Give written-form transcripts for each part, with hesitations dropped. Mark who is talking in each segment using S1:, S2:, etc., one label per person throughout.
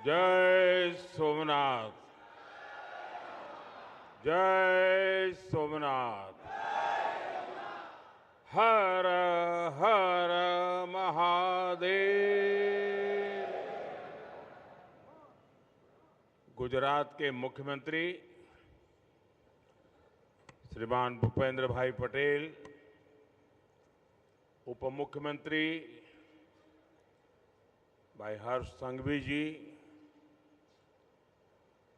S1: जय सोमनाथ। जय सोमनाथ। हर हर महादेव। गुजरात के मुख्यमंत्री श्रीमान भूपेंद्र भाई पटेल, उप मुख्यमंत्री भाई हर्ष संघवी जी,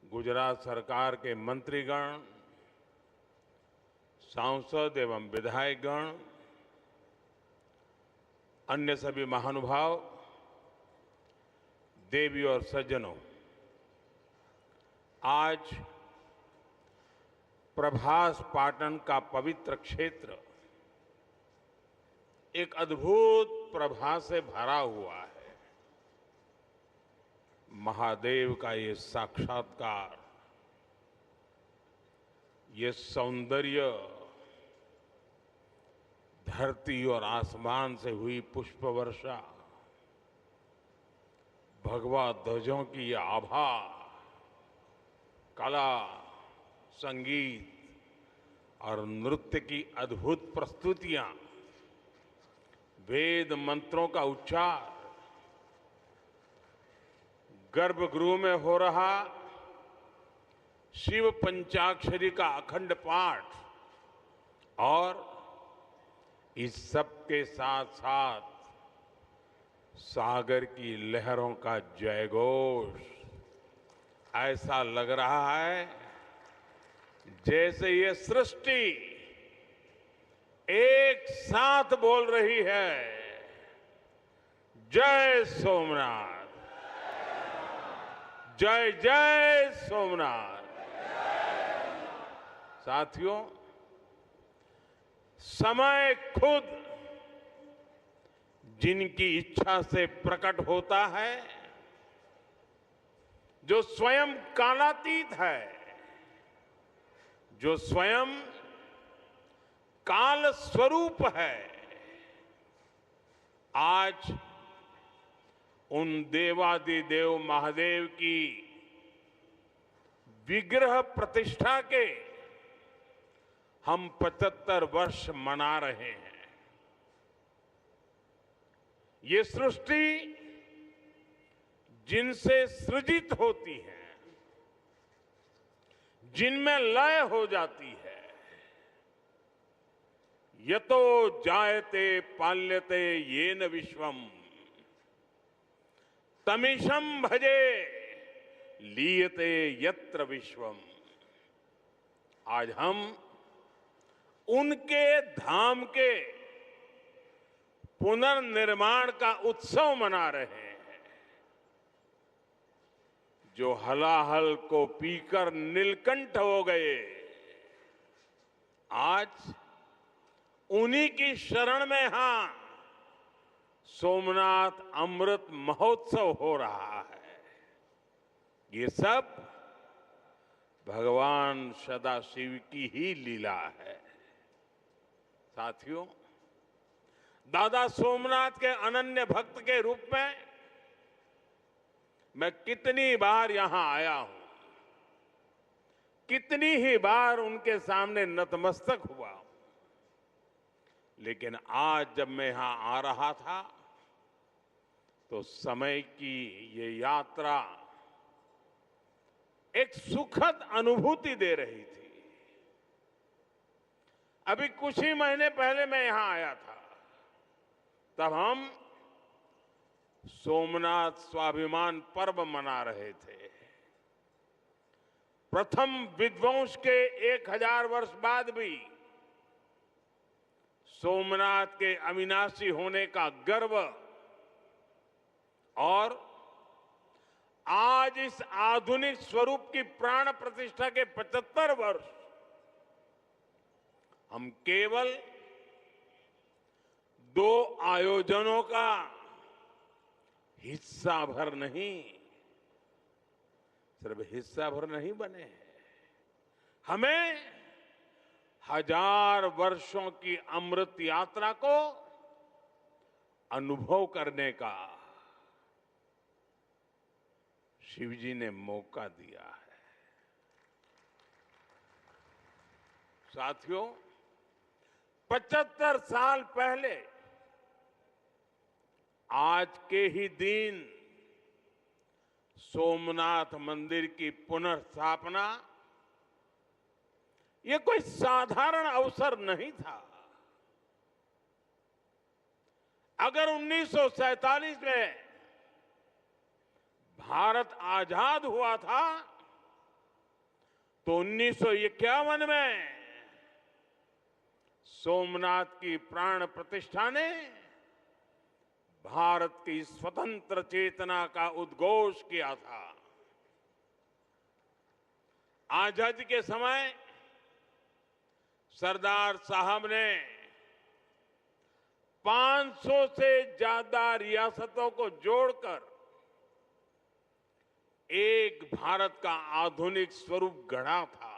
S1: गुजरात सरकार के मंत्रीगण, सांसद एवं विधायकगण, अन्य सभी महानुभाव, देवी और सज्जनों, आज प्रभास पाटन का पवित्र क्षेत्र एक अद्भुत प्रभा से भरा हुआ है। महादेव का ये साक्षात्कार, ये सौंदर्य, धरती और आसमान से हुई पुष्प वर्षा, भगवा ध्वजों की ये आभा, कला, संगीत और नृत्य की अद्भुत प्रस्तुतियां, वेद मंत्रों का उच्चार, गर्भगृह में हो रहा शिव पंचाक्षरी का अखंड पाठ और इस सब के साथ साथ सागर की लहरों का जयघोष, ऐसा लग रहा है जैसे ये सृष्टि एक साथ बोल रही है, जय सोमनाथ, जय जय सोमनाथ। साथियों, समय खुद जिनकी इच्छा से प्रकट होता है, जो स्वयं कालातीत है, जो स्वयं काल स्वरूप है, आज उन देवादिदेव महादेव की विग्रह प्रतिष्ठा के हम 75 वर्ष मना रहे हैं। ये सृष्टि जिनसे सृजित होती है, जिनमें लय हो जाती है, यतो जायते पाल्यते येन विश्वम तमीशम भजे लीयते यत्र विश्वम। आज हम उनके धाम के पुनर्निर्माण का उत्सव मना रहे हैं, जो हलाहल को पीकर नीलकंठ हो गए, आज उन्हीं की शरण में सोमनाथ अमृत महोत्सव हो रहा है। ये सब भगवान सदाशिव की ही लीला है। साथियों, दादा सोमनाथ के अनन्य भक्त के रूप में मैं कितनी बार यहां आया हूं, कितनी ही बार उनके सामने नतमस्तक हुआ हूं, लेकिन आज जब मैं यहां आ रहा था तो समय की ये यात्रा एक सुखद अनुभूति दे रही थी। अभी कुछ ही महीने पहले मैं यहां आया था, तब हम सोमनाथ स्वाभिमान पर्व मना रहे थे। प्रथम विध्वंस के 1000 वर्ष बाद भी सोमनाथ के अविनाशी होने का गर्व और आज इस आधुनिक स्वरूप की प्राण प्रतिष्ठा के 75 वर्ष हम केवल 2 आयोजनों का हिस्सा भर नहीं, सिर्फ हिस्सा भर नहीं बने हैं, हमें 1000 वर्षों की अमृत यात्रा को अनुभव करने का, शिव जी ने मौका दिया है। साथियों, 75 साल पहले आज के ही दिन सोमनाथ मंदिर की पुनर्स्थापना ये कोई साधारण अवसर नहीं था। अगर 1947 में भारत आजाद हुआ था तो 1951 में सोमनाथ की प्राण प्रतिष्ठा ने भारत की स्वतंत्र चेतना का उद्घोष किया था। आजादी के समय सरदार साहब ने 500 से ज्यादा रियासतों को जोड़कर एक भारत का आधुनिक स्वरूप गढ़ा था।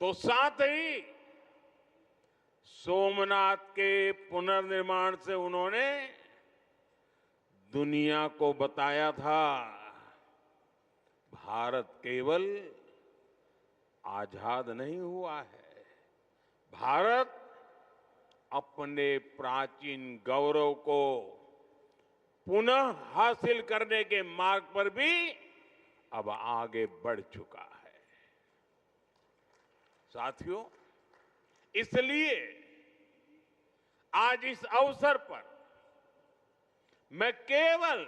S1: तो साथ ही सोमनाथ के पुनर्निर्माण से उन्होंने दुनिया को बताया था, भारत केवल आजाद नहीं हुआ है, भारत अपने प्राचीन गौरव को पुनः हासिल करने के मार्ग पर भी अब आगे बढ़ चुका है। साथियों, इसलिए आज इस अवसर पर मैं केवल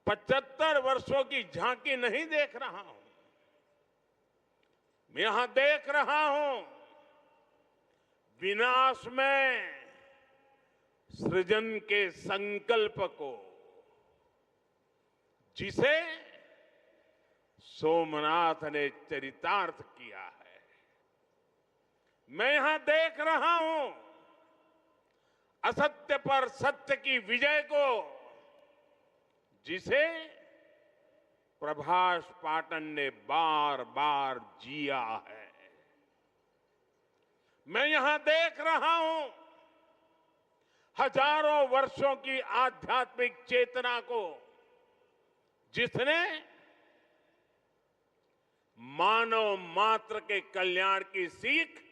S1: 75 वर्षों की झांकी नहीं देख रहा हूं, मैं यहां देख रहा हूं विनाश में सृजन के संकल्प को, जिसे सोमनाथ ने चरितार्थ किया है। मैं यहां देख रहा हूं असत्य पर सत्य की विजय को, जिसे प्रभाष पाटन ने बार बार जिया है। मैं यहां देख रहा हूं हजारों वर्षों की आध्यात्मिक चेतना को, जिसने मानव मात्र के कल्याण की सीख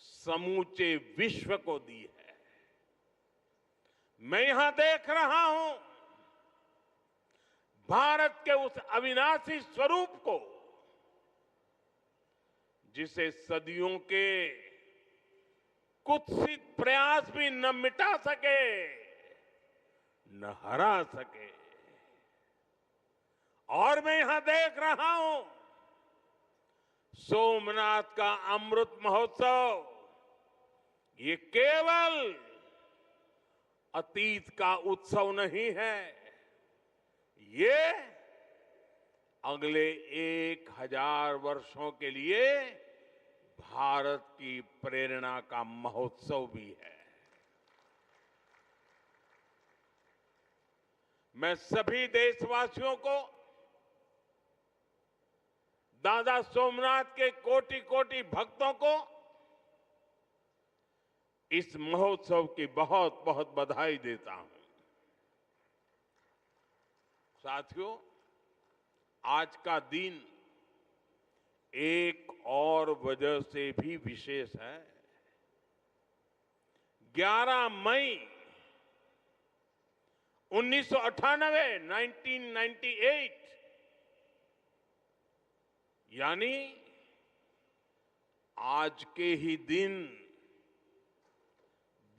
S1: समूचे विश्व को दी है। मैं यहां देख रहा हूं भारत के उस अविनाशी स्वरूप को, जिसे सदियों के कुत्सित प्रयास भी न मिटा सके, न हरा सके। और मैं यहां देख रहा हूं सोमनाथ का अमृत महोत्सव, ये केवल अतीत का उत्सव नहीं है, ये अगले 1000 वर्षों के लिए भारत की प्रेरणा का महोत्सव भी है। मैं सभी देशवासियों को दादा सोमनाथ के कोटि कोटि भक्तों को इस महोत्सव की बहुत बहुत बधाई देता हूं। साथियों, आज का दिन एक और वजह से भी विशेष है। 11 मई 1998 यानी आज के ही दिन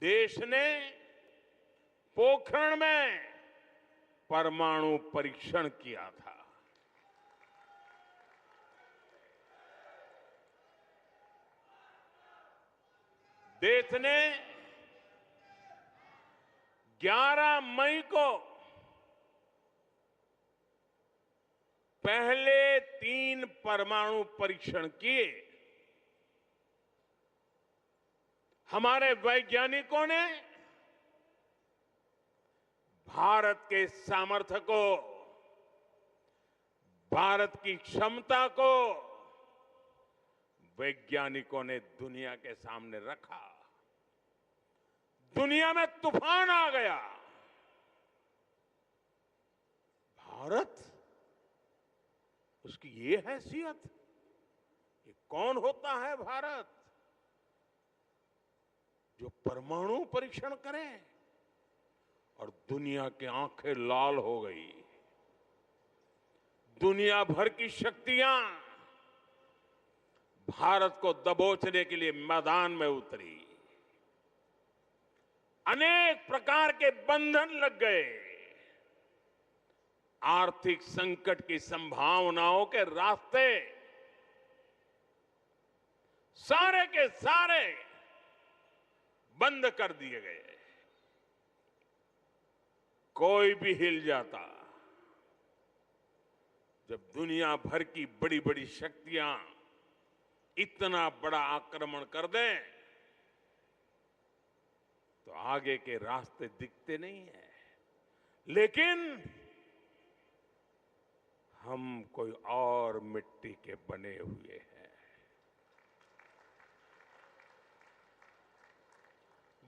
S1: देश ने पोखरण में परमाणु परीक्षण किया था। देश ने 11 मई को पहले 3 परमाणु परीक्षण किए। हमारे वैज्ञानिकों ने भारत के सामर्थ्य को, भारत की क्षमता को वैज्ञानिकों ने दुनिया के सामने रखा। दुनिया में तूफान आ गया। भारत, उसकी ये हैसियत, ये कौन होता है भारत जो परमाणु परीक्षण करे? और दुनिया की आंखें लाल हो गई। दुनिया भर की शक्तियां भारत को दबोचने के लिए मैदान में उतरी। अनेक प्रकार के बंधन लग गए। आर्थिक संकट की संभावनाओं के रास्ते सारे के सारे बंद कर दिए गए। कोई भी हिल जाता। जब दुनिया भर की बड़ी बड़ी शक्तियां इतना बड़ा आक्रमण कर दें तो आगे के रास्ते दिखते नहीं है। लेकिन हम कोई और मिट्टी के बने हुए हैं।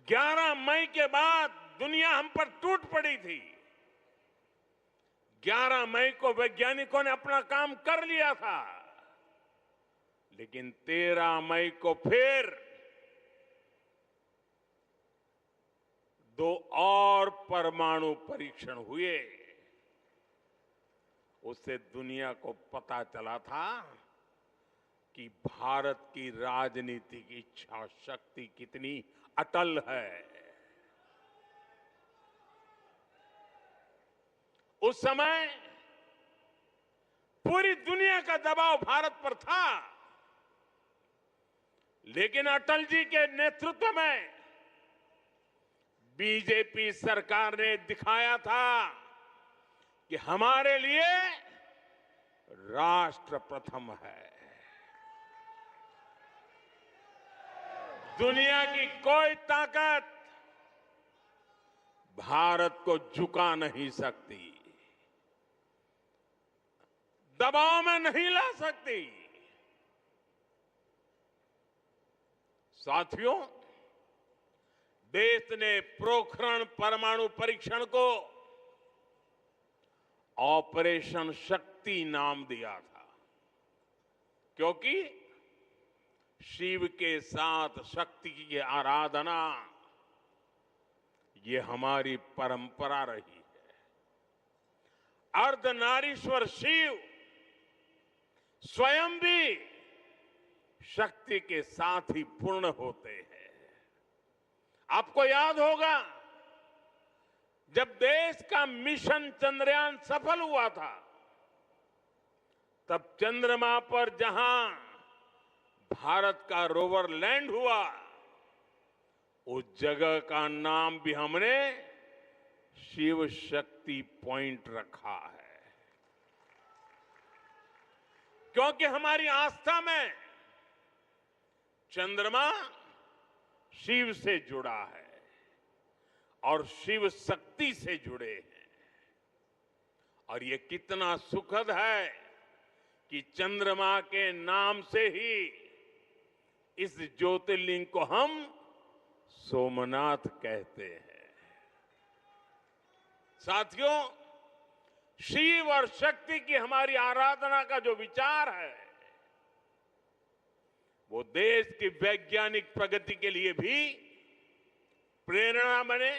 S1: 11 मई के बाद दुनिया हम पर टूट पड़ी थी। 11 मई को वैज्ञानिकों ने अपना काम कर लिया था, लेकिन 13 मई को फिर 2 और परमाणु परीक्षण हुए। उससे दुनिया को पता चला था कि भारत की राजनीतिक इच्छा शक्ति कितनी अटल है। उस समय पूरी दुनिया का दबाव भारत पर था, लेकिन अटल जी के नेतृत्व में बीजेपी सरकार ने दिखाया था कि हमारे लिए राष्ट्र प्रथम है। दुनिया की कोई ताकत भारत को झुका नहीं सकती, दबाव में नहीं ला सकती। साथियों, देश ने पोखरण परमाणु परीक्षण को ऑपरेशन शक्ति नाम दिया था, क्योंकि शिव के साथ शक्ति की आराधना ये हमारी परंपरा रही है। अर्धनारीश्वर शिव स्वयं भी शक्ति के साथ ही पूर्ण होते हैं। आपको याद होगा, जब देश का मिशन चंद्रयान सफल हुआ था, तब चंद्रमा पर जहां भारत का रोवर लैंड हुआ, उस जगह का नाम भी हमने शिव शक्ति पॉइंट रखा है, क्योंकि हमारी आस्था में चंद्रमा शिव से जुड़ा है और शिव शक्ति से जुड़े हैं। और ये कितना सुखद है कि चंद्रमा के नाम से ही इस ज्योतिर्लिंग को हम सोमनाथ कहते हैं। साथियों, शिव और शक्ति की हमारी आराधना का जो विचार है, वो देश की वैज्ञानिक प्रगति के लिए भी प्रेरणा बने।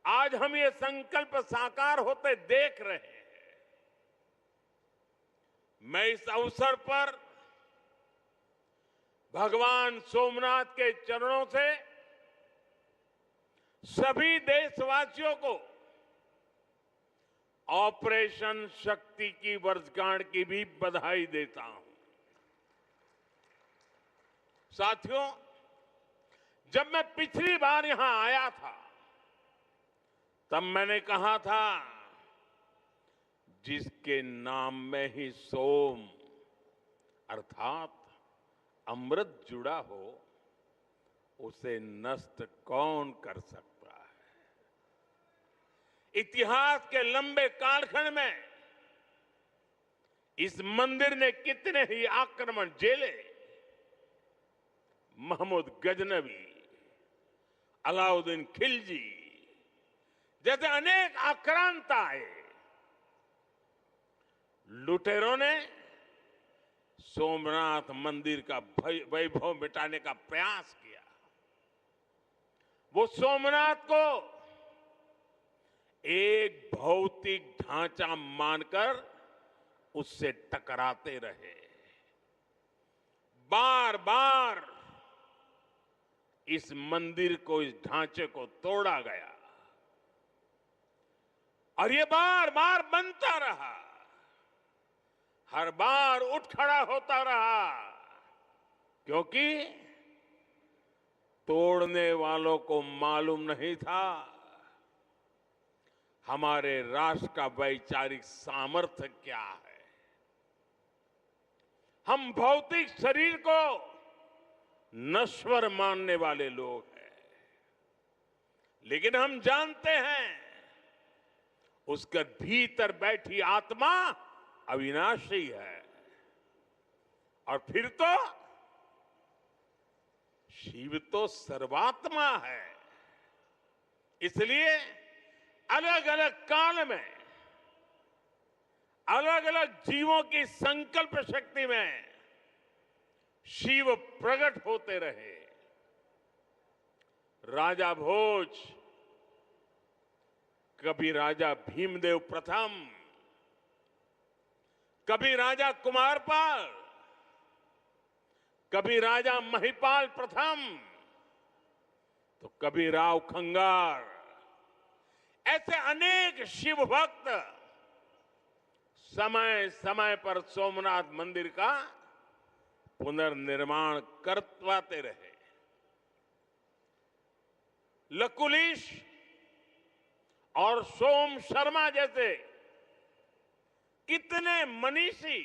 S1: आज हम ये संकल्प साकार होते देख रहे हैं। मैं इस अवसर पर भगवान सोमनाथ के चरणों से सभी देशवासियों को ऑपरेशन शक्ति की वर्षगांठ की भी बधाई देता हूं। साथियों, जब मैं पिछली बार यहां आया था, तब मैंने कहा था, जिसके नाम में ही सोम अर्थात अमृत जुड़ा हो, उसे नष्ट कौन कर सकता है। इतिहास के लंबे कालखंड में इस मंदिर ने कितने ही आक्रमण झेले। महमूद गजनवी, अलाउद्दीन खिलजी जैसे अनेक आक्रांता आए, लुटेरों ने सोमनाथ मंदिर का वैभव मिटाने का प्रयास किया। वो सोमनाथ को एक भौतिक ढांचा मानकर उससे टकराते रहे। बार बार इस मंदिर को, इस ढांचे को तोड़ा गया और ये बार बार बनता रहा, हर बार उठ खड़ा होता रहा, क्योंकि तोड़ने वालों को मालूम नहीं था हमारे राष्ट्र का वैचारिक सामर्थ्य क्या है। हम भौतिक शरीर को नश्वर मानने वाले लोग हैं, लेकिन हम जानते हैं उसके भीतर बैठी आत्मा अविनाशी है। और फिर तो शिव तो सर्वात्मा है। इसलिए अलग अलग काल में अलग अलग जीवों की संकल्प शक्ति में शिव प्रकट होते रहे। राजा भोज, कभी राजा भीमदेव प्रथम, कभी राजा कुमारपाल, कभी राजा महिपाल प्रथम, तो कभी राव खंगार, ऐसे अनेक शिव भक्त समय समय पर सोमनाथ मंदिर का पुनर्निर्माण करवाते रहे। लकुलिश और सोम शर्मा जैसे कितने मनीषी,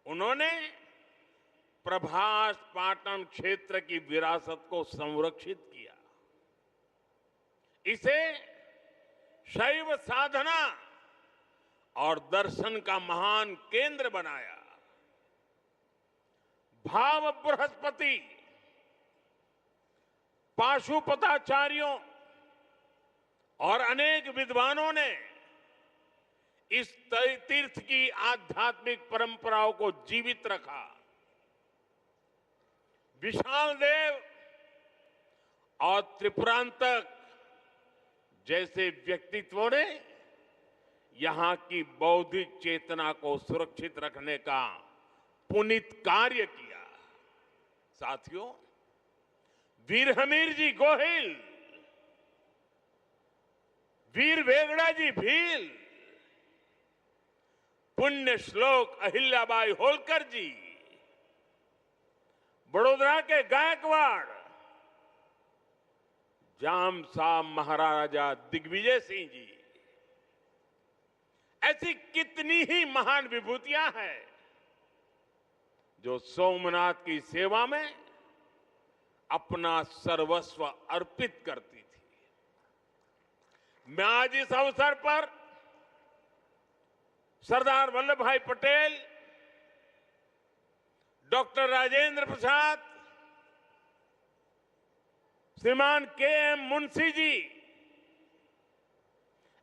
S1: उन्होंने प्रभास पाटन क्षेत्र की विरासत को संरक्षित किया, इसे शैव साधना और दर्शन का महान केंद्र बनाया। भाव बृहस्पति, पाशुपताचार्यों और अनेक विद्वानों ने इस तीर्थ की आध्यात्मिक परंपराओं को जीवित रखा। विशाल देव और त्रिपुरांतक जैसे व्यक्तित्वों ने यहां की बौद्धिक चेतना को सुरक्षित रखने का पुनीत कार्य किया। साथियों, वीर हमीर जी गोहिल, वीर वेगड़ा जी भील, पुण्य श्लोक अहिल्याबाई होलकर जी, बड़ोदरा के गायकवाड़ जाम साहब महाराजा दिग्विजय सिंह जी, ऐसी कितनी ही महान विभूतियां हैं जो सोमनाथ की सेवा में अपना सर्वस्व अर्पित करती थी। मैं आज इस अवसर पर सरदार वल्लभ भाई पटेल, डॉक्टर राजेंद्र प्रसाद, श्रीमान के.एम. मुंशी जी,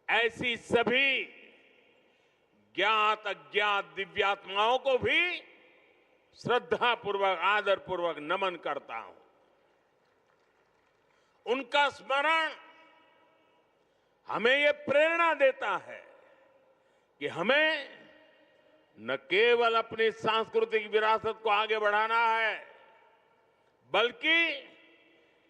S1: ऐसी सभी ज्ञात अज्ञात दिव्यात्माओं को भी श्रद्धापूर्वक, आदरपूर्वक नमन करता हूं। उनका स्मरण हमें ये प्रेरणा देता है कि हमें न केवल अपनी सांस्कृतिक विरासत को आगे बढ़ाना है, बल्कि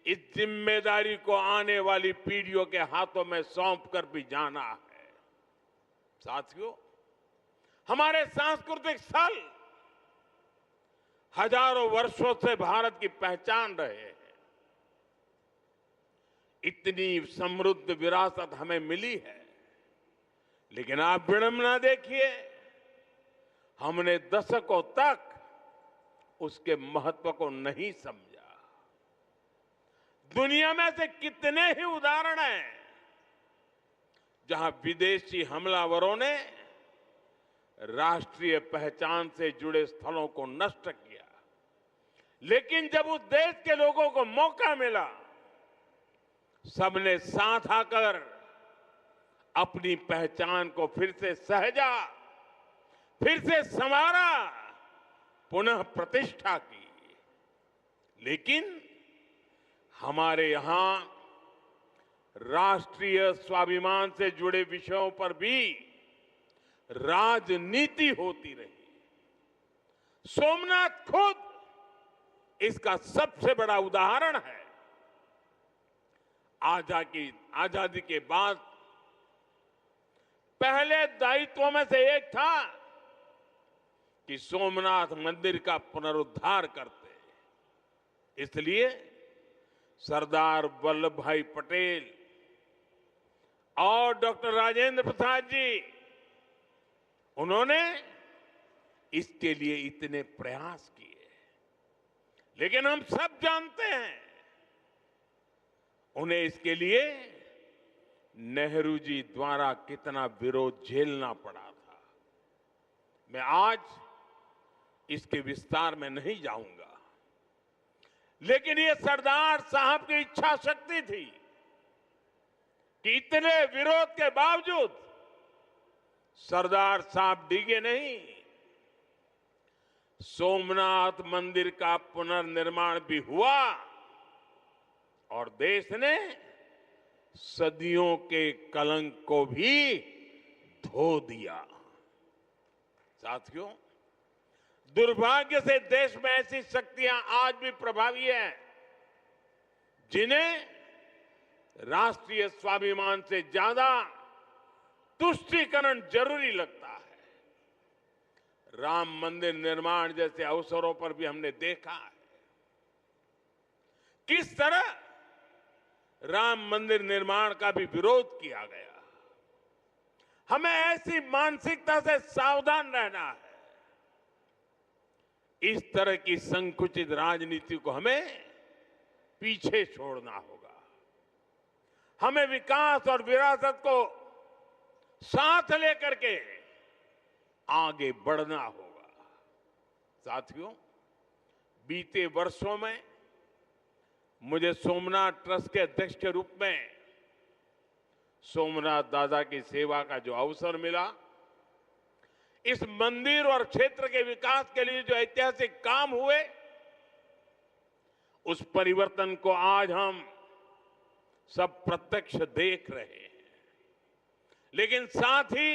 S1: इस जिम्मेदारी को आने वाली पीढ़ियों के हाथों में सौंप कर भी जाना है। साथियों, हमारे सांस्कृतिक स्थल हजारों वर्षों से भारत की पहचान रहे हैं। इतनी समृद्ध विरासत हमें मिली है, लेकिन आप विडंबना देखिए, हमने दशकों तक उसके महत्व को नहीं समझा। दुनिया में से कितने ही उदाहरण हैं जहां विदेशी हमलावरों ने राष्ट्रीय पहचान से जुड़े स्थलों को नष्ट किया, लेकिन जब उस देश के लोगों को मौका मिला, सबने साथ आकर अपनी पहचान को फिर से सहेजा, फिर से संवारा, पुनः प्रतिष्ठा की। लेकिन हमारे यहां राष्ट्रीय स्वाभिमान से जुड़े विषयों पर भी राजनीति होती रही। सोमनाथ खुद इसका सबसे बड़ा उदाहरण है। आजादी के बाद पहले दायित्वों में से एक था कि सोमनाथ मंदिर का पुनरुद्धार करते। इसलिए सरदार वल्लभ भाई पटेल और डॉक्टर राजेंद्र प्रसाद जी, उन्होंने इसके लिए इतने प्रयास किए। लेकिन हम सब जानते हैं उन्हें इसके लिए नेहरू जी द्वारा कितना विरोध झेलना पड़ा था। मैं आज इसके विस्तार में नहीं जाऊंगा, लेकिन ये सरदार साहब की इच्छा शक्ति थी कि इतने विरोध के बावजूद सरदार साहब डिगे नहीं। सोमनाथ मंदिर का पुनर्निर्माण भी हुआ और देश ने सदियों के कलंक को भी धो दिया। साथियों, दुर्भाग्य से देश में ऐसी शक्तियां आज भी प्रभावी हैं जिन्हें राष्ट्रीय स्वाभिमान से ज्यादा तुष्टीकरण जरूरी लगता है। राम मंदिर निर्माण जैसे अवसरों पर भी हमने देखा है किस तरह राम मंदिर निर्माण का भी विरोध किया गया। हमें ऐसी मानसिकता से सावधान रहना है। इस तरह की संकुचित राजनीति को हमें पीछे छोड़ना होगा। हमें विकास और विरासत को साथ लेकर के आगे बढ़ना होगा। साथियों, बीते वर्षों में मुझे सोमनाथ ट्रस्ट के अध्यक्ष के रूप में सोमनाथ दादा की सेवा का जो अवसर मिला, इस मंदिर और क्षेत्र के विकास के लिए जो ऐतिहासिक काम हुए, उस परिवर्तन को आज हम सब प्रत्यक्ष देख रहे हैं। लेकिन साथ ही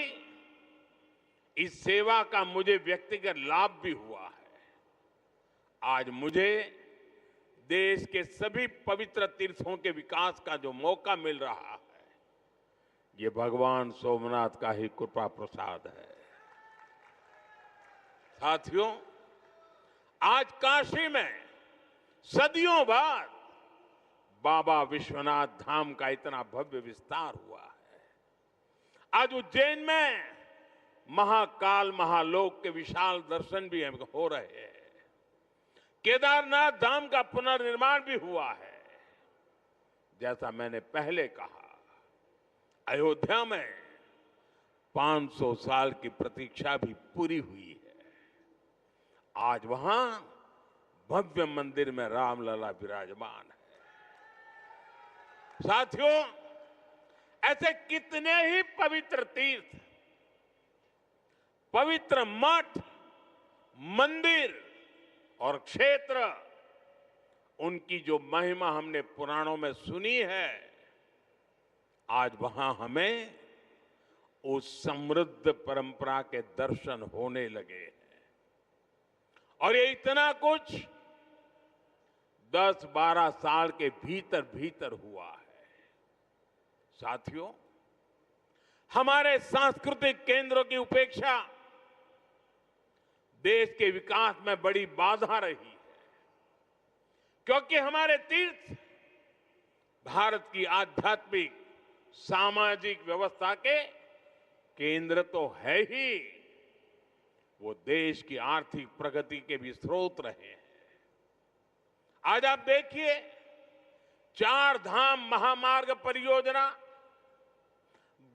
S1: इस सेवा का मुझे व्यक्तिगत लाभ भी हुआ है। आज मुझे देश के सभी पवित्र तीर्थों के विकास का जो मौका मिल रहा है, ये भगवान सोमनाथ का ही कृपा प्रसाद है। साथियों, आज काशी में सदियों बाद बाबा विश्वनाथ धाम का इतना भव्य विस्तार हुआ है। आज उज्जैन में महाकाल महालोक के विशाल दर्शन भी हो रहे हैं। केदारनाथ धाम का पुनर्निर्माण भी हुआ है। जैसा मैंने पहले कहा, अयोध्या में 500 साल की प्रतीक्षा भी पूरी हुई है। आज वहां भव्य मंदिर में रामलला विराजमान है। साथियों, ऐसे कितने ही पवित्र तीर्थ, पवित्र मठ, मंदिर और क्षेत्र, उनकी जो महिमा हमने पुराणों में सुनी है, आज वहां हमें उस समृद्ध परंपरा के दर्शन होने लगे हैं। और ये इतना कुछ 10-12 साल के भीतर भीतर हुआ है। साथियों, हमारे सांस्कृतिक केंद्रों की उपेक्षा देश के विकास में बड़ी बाधा रही है, क्योंकि हमारे तीर्थ भारत की आध्यात्मिक सामाजिक व्यवस्था के केंद्र तो है ही, वो देश की आर्थिक प्रगति के भी स्रोत रहे हैं। आज आप देखिए, 4 धाम महामार्ग परियोजना,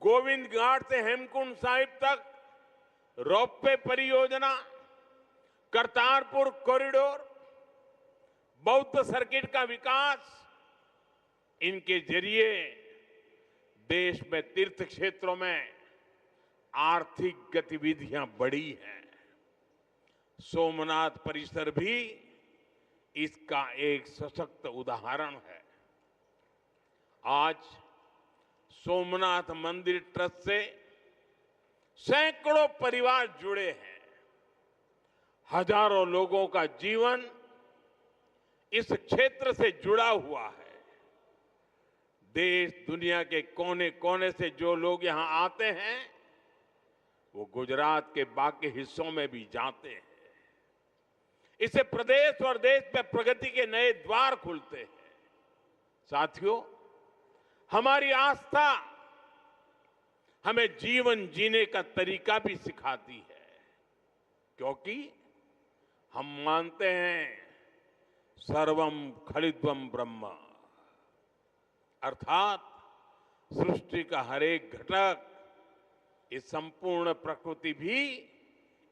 S1: गोविंद घाट से हेमकुंड साहिब तक रोपवे परियोजना, करतारपुर कॉरिडोर, बौद्ध सर्किट का विकास, इनके जरिए देश में तीर्थ क्षेत्रों में आर्थिक गतिविधियां बढ़ी हैं। सोमनाथ परिसर भी इसका एक सशक्त उदाहरण है। आज सोमनाथ मंदिर ट्रस्ट से सैकड़ों परिवार जुड़े हैं। हजारों लोगों का जीवन इस क्षेत्र से जुड़ा हुआ है। देश दुनिया के कोने कोने से जो लोग यहां आते हैं वो गुजरात के बाकी हिस्सों में भी जाते हैं। इससे प्रदेश और देश में प्रगति के नए द्वार खुलते हैं। साथियों, हमारी आस्था हमें जीवन जीने का तरीका भी सिखाती है, क्योंकि हम मानते हैं सर्वम खलिद्वम ब्रह्म, अर्थात सृष्टि का हर एक घटक, इस संपूर्ण प्रकृति भी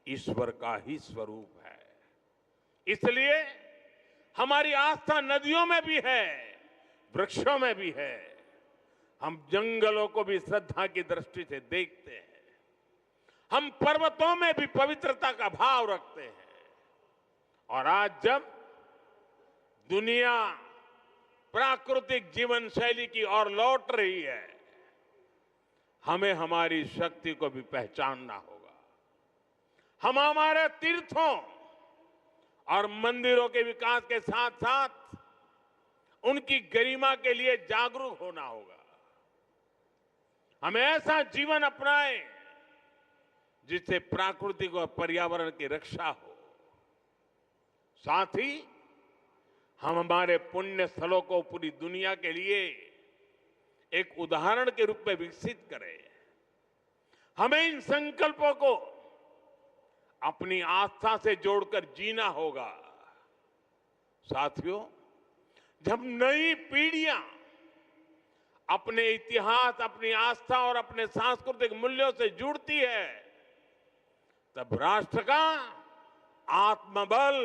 S1: ईश्वर का ही स्वरूप है। इसलिए हमारी आस्था नदियों में भी है, वृक्षों में भी है। हम जंगलों को भी श्रद्धा की दृष्टि से देखते हैं। हम पर्वतों में भी पवित्रता का भाव रखते हैं। और आज जब दुनिया प्राकृतिक जीवन शैली की ओर लौट रही है, हमें हमारी शक्ति को भी पहचानना होगा। हम हमारे तीर्थों और मंदिरों के विकास के साथ साथ उनकी गरिमा के लिए जागरूक होना होगा। हमें ऐसा जीवन अपनाएं जिससे प्राकृतिक और पर्यावरण की रक्षा हो। साथ ही हम हमारे पुण्य स्थलों को पूरी दुनिया के लिए एक उदाहरण के रूप में विकसित करें। हमें इन संकल्पों को अपनी आस्था से जोड़कर जीना होगा। साथियों, जब नई पीढ़ियां अपने इतिहास, अपनी आस्था और अपने सांस्कृतिक मूल्यों से जुड़ती है, तब राष्ट्र का आत्मबल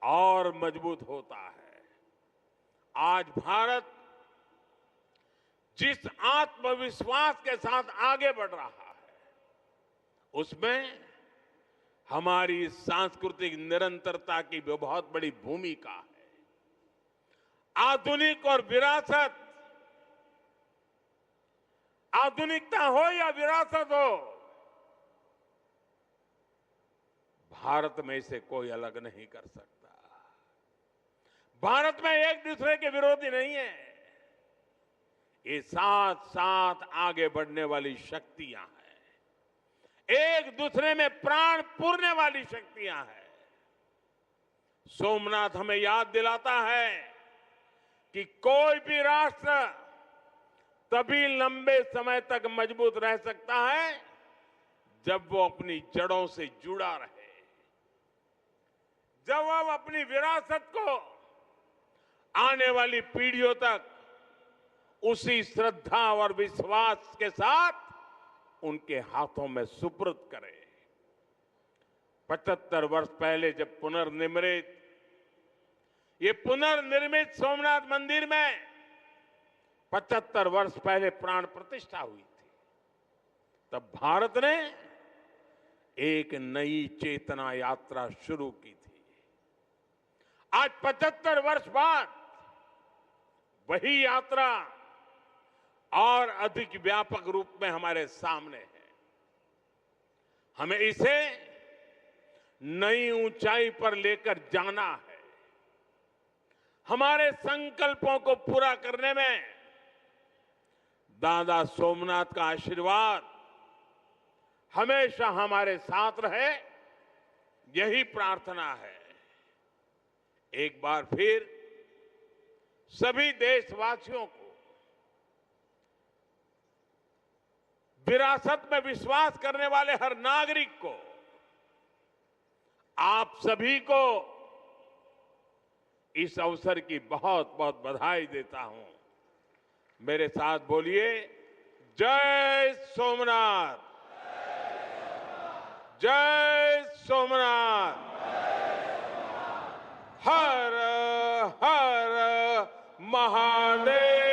S1: और मजबूत होता है। आज भारत जिस आत्मविश्वास के साथ आगे बढ़ रहा है, उसमें हमारी सांस्कृतिक निरंतरता की भी बहुत बड़ी भूमिका है। आधुनिक और विरासत, आधुनिकता हो या विरासत हो, भारत में इसे कोई अलग नहीं कर सकता। भारत में एक दूसरे के विरोधी नहीं है। ये साथ साथ आगे बढ़ने वाली शक्तियां हैं, एक दूसरे में प्राण पूरने वाली शक्तियां हैं। सोमनाथ हमें याद दिलाता है कि कोई भी राष्ट्र तभी लंबे समय तक मजबूत रह सकता है जब वो अपनी जड़ों से जुड़ा रहे, जब वो अपनी विरासत को आने वाली पीढ़ियों तक उसी श्रद्धा और विश्वास के साथ उनके हाथों में सुपुर्द करे। 75 वर्ष पहले जब ये पुनर्निर्मित सोमनाथ मंदिर में 75 वर्ष पहले प्राण प्रतिष्ठा हुई थी, तब भारत ने एक नई चेतना यात्रा शुरू की थी। आज 75 वर्ष बाद वही यात्रा और अधिक व्यापक रूप में हमारे सामने है। हमें इसे नई ऊंचाई पर लेकर जाना है। हमारे संकल्पों को पूरा करने में दादा सोमनाथ का आशीर्वाद हमेशा हमारे साथ रहे, यही प्रार्थना है। एक बार फिर सभी देशवासियों को, विरासत में विश्वास करने वाले हर नागरिक को, आप सभी को इस अवसर की बहुत बहुत बधाई देता हूं। मेरे साथ बोलिए, जय सोमनाथ, जय सोमनाथ, हर हर महादेव।